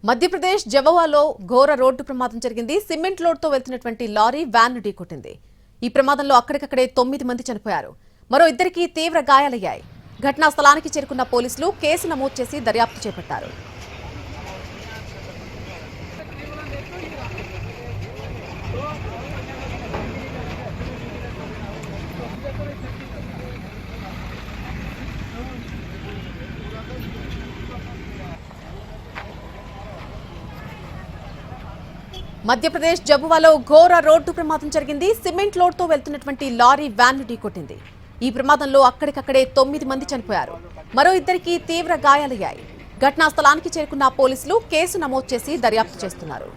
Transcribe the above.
మధ్యప్రదేశ్ జబవాలో ఘోర రోడ్డు ప్రమాదం జరిగింది. సిమెంట్ లోడ్తో వెళ్తున్నటువంటి లారీ వ్యాన్ ను ఢీకొట్టింది. ఈ ప్రమాదంలో అక్కడికక్కడే 9 మంది చనిపోయారు. మరో ఇద్దరికి తీవ్ర గాయాలయ్యాయి. ఘటనా స్థలానికి చేరుకున్న పోలీసులు కేసు నమోదు చేసి దర్యాప్తు చేపట్టారు. మధ్యప్రదేశ్ జబువాలో ఘోర రోడ్డు ప్రమాదం జరిగింది. సిమెంట్ లోడ్తో వెళ్తున్నటువంటి లారీ వ్యాన్ ను ఢీకొట్టింది. ఈ ప్రమాదంలో అక్కడికక్కడే 9 మంది చనిపోయారు. మరో ఇద్దరికి తీవ్ర గాయాలయ్యాయి. ఘటనా స్థలానికి చేరుకున్న పోలీసులు కేసు నమోదు చేసి దర్యాప్తు చేస్తున్నారు.